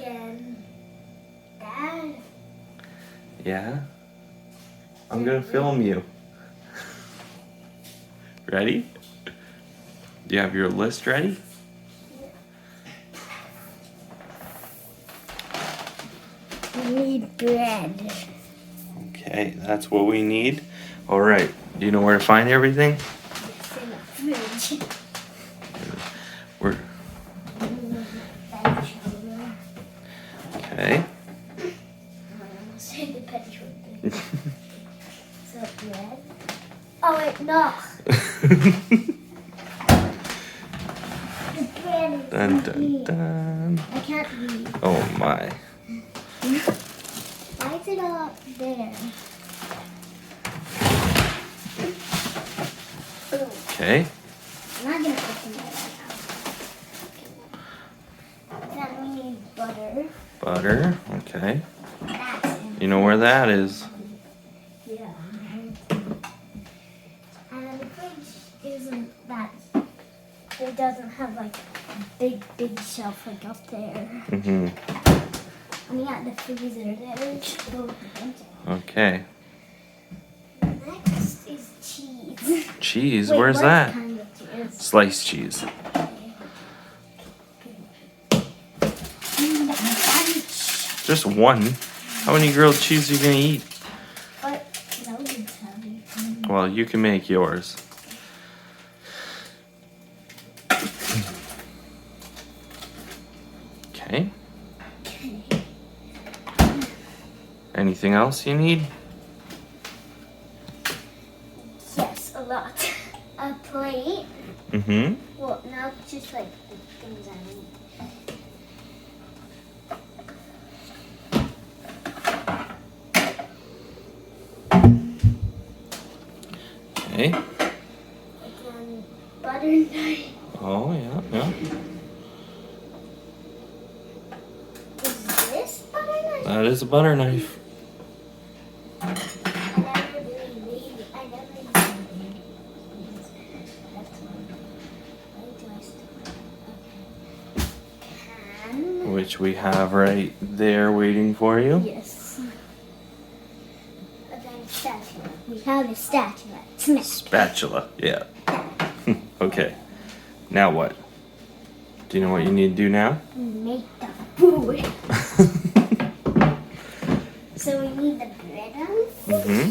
again. Dad. Yeah? I'm gonna film you. Ready? Do you have your list ready? We need bread. Okay, that's what we need. All right. Do you know where to find everything? It's in the fridge. We're okay. Say the petrol thing. So bread. Oh wait, no. The bread is Dun in dun here. dun. I can't read. Oh my. Why is it all up there? Okay. I'm not gonna put them right now. Then we need butter. Butter. Okay. That's in. You know where that is? Yeah. And the fridge isn't that. It doesn't have like a big shelf like up there. Mm-hmm. When you got the freezer there, go Okay. next is cheese. Cheese. Wait, Where's what that? kind of cheese? Sliced cheese. Just one. How many grilled cheese are you gonna eat? But that would heavy. Well, you can make yours. Okay. Anything else you need? Yes, a lot. A plate. Mm-hmm. Well, now it's just like the things I need. Okay. And then butter knife. Oh, yeah, yeah. Is this butter knife? That is a butter knife. I never really made it. I never used it. That's one. Where do I start? Okay. Can. Which we have right there waiting for you. Yes. And then spatula. We have a spatula. Smack. Spatula. Yeah. Okay. Now what? Do you know what you need to do now? Make the food. So we need the bread on. Mm-hmm.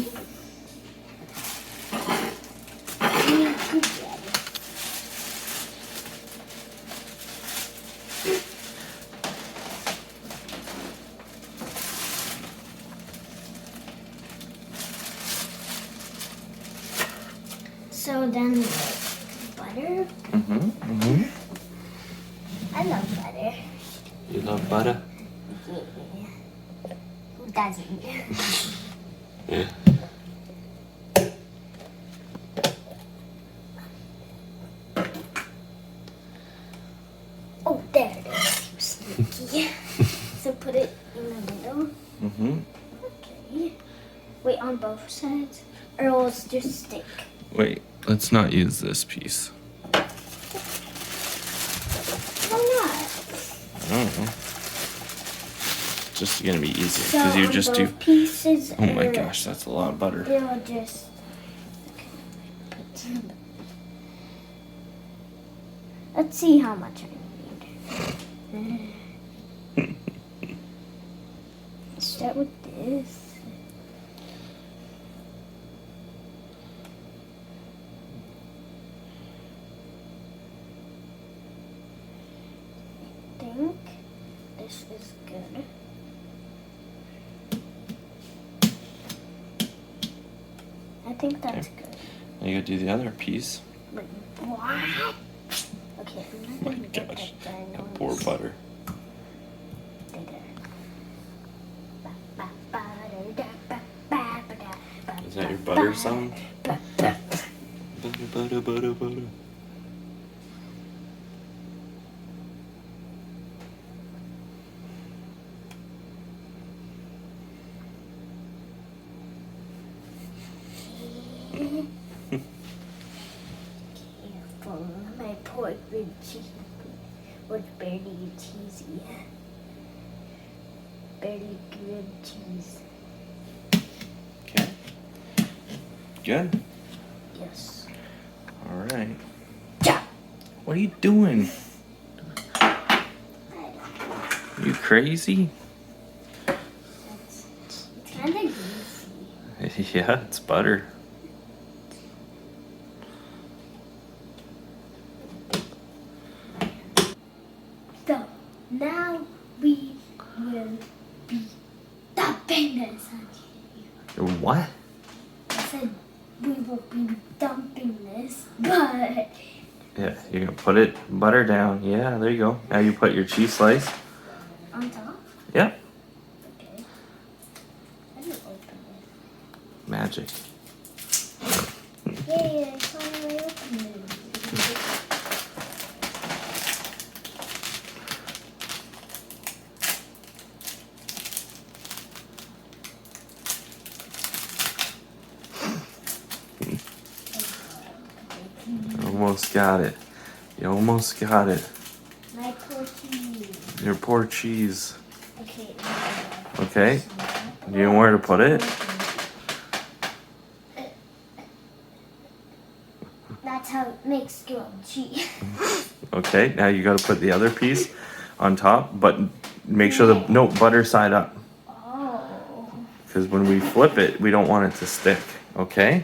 We need two bread. So then butter. Mm-hmm. Mm-hmm. I love butter. You love butter? Yeah. Who doesn't? Yeah. Oh, there it is. Sneaky. So put it in the middle. Mm-hmm. Okay. Wait, on both sides? Or will it just stick? Wait, let's not use this piece. Why not? I don't know. Just gonna be easier So because you on just do. both pieces. Oh my or gosh, that's a lot of butter. It'll just. Okay, put some. Let's see how much I need. Start with this. I think this is good. I think that's good. Now you gotta do the other piece. Wait, what? Okay, I'm not Oh my gonna get gosh, that done. that poor butter. Is that your butter song? Butter, butter, butter, butter. Careful, my poor good cheese was barely cheesy. very good cheese. Okay. Good. Yes. All right. Yeah. What are you doing? You crazy? It's kind of greasy. Yeah, it's butter. So now we will be dumping this on you. What? I said we will be dumping this, but Yeah, you're gonna put it butter down. Yeah, there you go. Now you put your cheese slice. on top. Yep. Okay. I didn't open it. Magic. Yay! I finally opened it. Almost got it. You almost got it. My poor cheese. Your poor cheese. Okay. Okay. Do you know where to put it? That's how it makes grilled cheese. Okay. Now you got to put the other piece on top, but make sure the butter side up, Oh. because when we flip it, we don't want it to stick. Okay.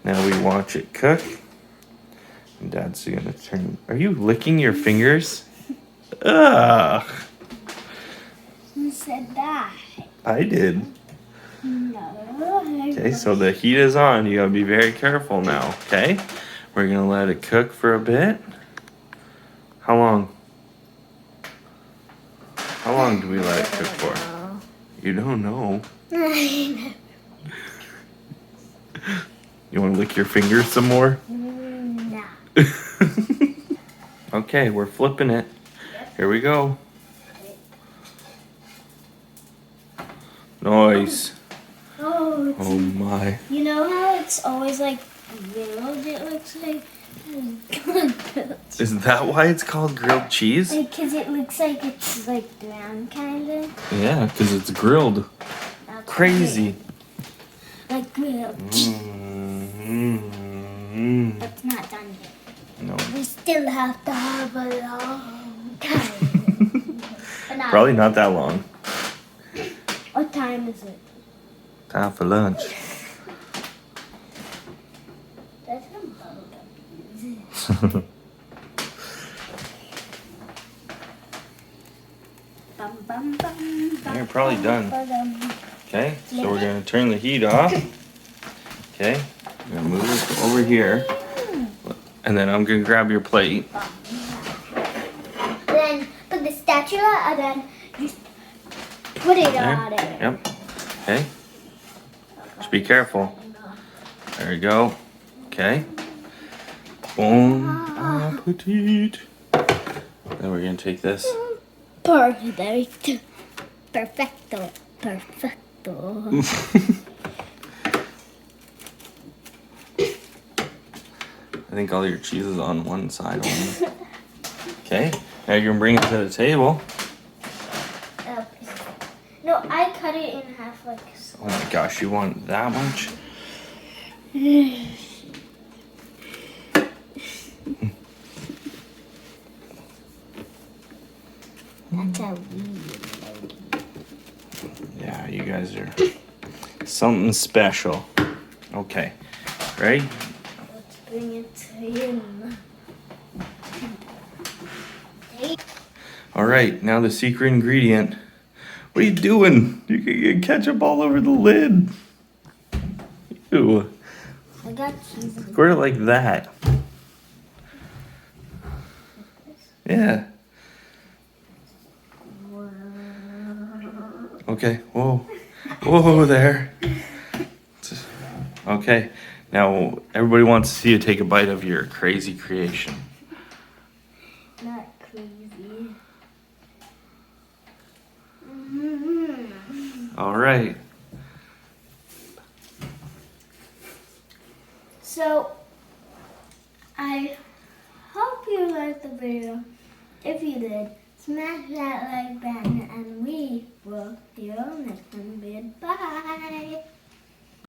Now we watch it cook. And Dad's gonna turn. Are you licking your fingers? Ugh. Who said that? I did. No. Okay, so the heat is on. You gotta be very careful now, okay? We're gonna let it cook for a bit. How long? How long do we let it cook for? You don't know. You wanna lick your fingers some more? Nah. Okay, we're flipping it. Here we go. Nice. Oh, Oh my. you know how it's always like grilled? It looks like Is that why it's called grilled cheese? because it looks like it's like brown kind of. Yeah, because it's grilled. Crazy. Like grilled. Mm-hmm. That's not done yet. No. We still have to have a long time. But not- Probably not that long. What time is it? Time for lunch. That's some bubblegum. Bum, bum, bum, bum, You're probably bum, done. bum. Okay, so we're gonna turn the heat off. Okay, I'm gonna move it over here. And then I'm gonna grab your plate. Then put the spatula and then just put it There. on it. Yep. Okay, just be careful. There you go. Okay. Bon appetit. Then we're gonna take this. Perfecto. Perfecto. Perfecto. I think all your cheese is on one side only. Okay, now you're gonna bring it to the table. No, I cut it in half like so. Oh my gosh, you want that much? That's how we Yeah, you guys are something special. Okay, ready? Let's bring it to him. All right, now the secret ingredient. What are you doing? You're gonna get ketchup all over the lid. Ew. I got cheese. Squirt it like that. Yeah. Okay. Whoa. Whoa there. Okay. Now everybody wants to see you take a bite of your crazy creation. Not crazy. All right. So, I hope you liked the video. If you did, smash that like button